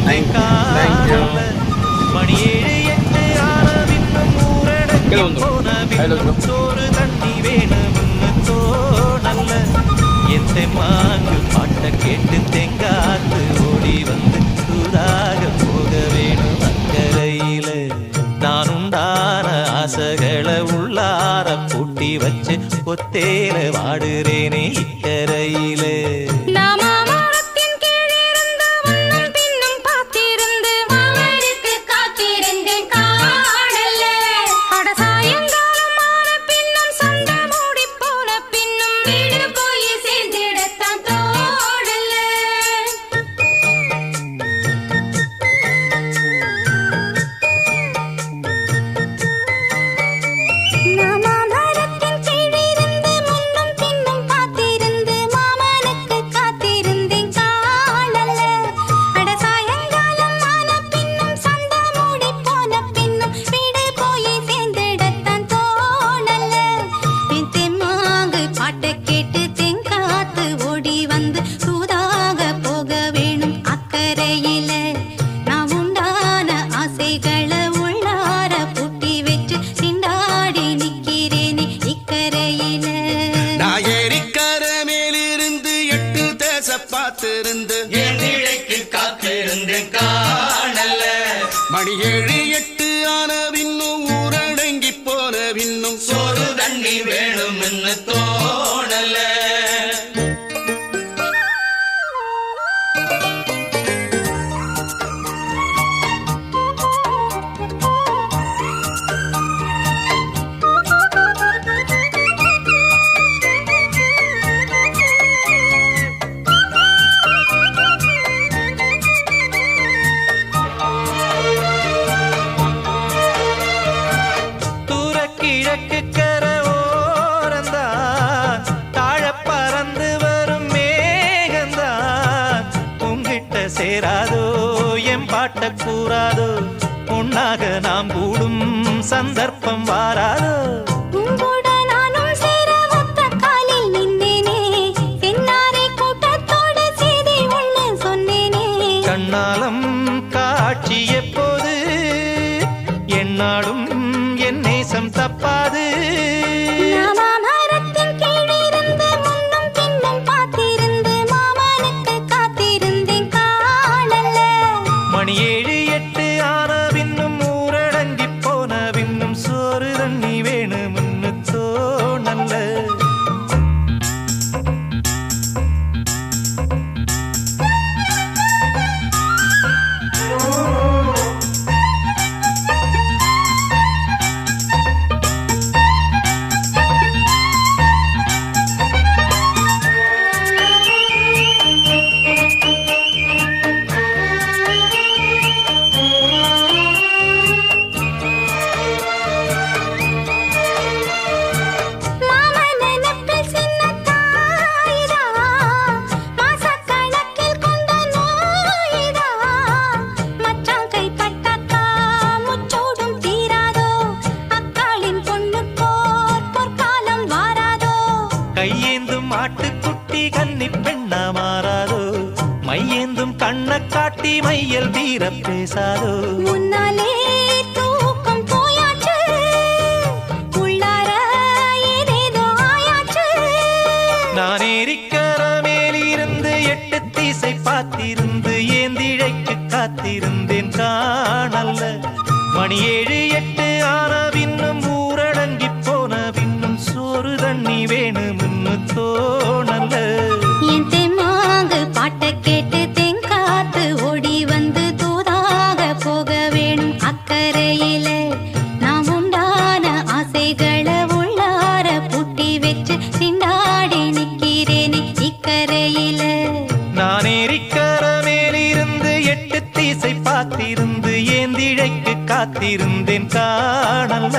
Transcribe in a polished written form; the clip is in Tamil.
காணல மணி 7 8 ஆனவின்னும் ஊரடங்கி போன விண்ணும் சோறு தண்ணி வேணும்னு தோணல்ல என் தெம்மாங்கு பாட்டை கேட்டு தெங்காத்து ஓடி வந்து சூதாக போக வேணும் அக்கறையில நான் உண்டான ஆசைகளை உள்ளார பூட்டி வச்சு ஒத்தேல வாடுறேனே இக்கரையில மணி 7 8 ஆனவின்னும் ஊரடங்கி போனவின்னும் சோறு தண்ணி வேணும்னு தோணல கிழக்கு கரை ஓரந்தான் தாழ பறந்து வரும் மேகந்தான் உங்கிட்ட சேராதோ என் பாட்ட கூறாதோ உன்னாக நாம் கூடும் சந்தர்ப்பம் வாராதோ கண்ணாலம் காட்சி எப்போது என்னாலும் என் நேசம் தப்பாது மணி 7 8 ஆனவின்னும் ஊரடங்கி போனவின்னும் சோறு தண்ணி வேணும்னு தோணல்ல கையேந்தும் ஆட்டுக்குட்டி கன்னி பெண்ணா மாறாதோ மையேந்தும் கண்ண காட்டி மையல் தீர பேசாதோ முன்னாலே தூக்கம் போயாச்சு உள்ளார ஏதேதோ ஆயாச்சு நான் ஏரிக்கர மேலிருந்து 8 திசை பார்த்திருந்து ஏந்திழைக்கு காத்திருந்தேன் காணல்ல மணி 7 8 ஆனவின்னும் ஊரடங்கி போனவின்னும் சோறு தண்ணி வேணும்னு தோணல்ல என் தெம்மாங்கு பாட்டை கேட்டு தெங்காத்து ஓடி வந்து தூதாக போக வேணும் அக்கறையில நாம் உண்டான ஆசைகளை உள்ளார பூட்டி வச்சு திண்டாடி நிக்கிறேனே இக்கரையில நான் ஏரிக்கர மேலிருந்து 8 திசை பார்த்திருந்து ஏந்திழைக்கு காத்திருந்தேன் காணல்ல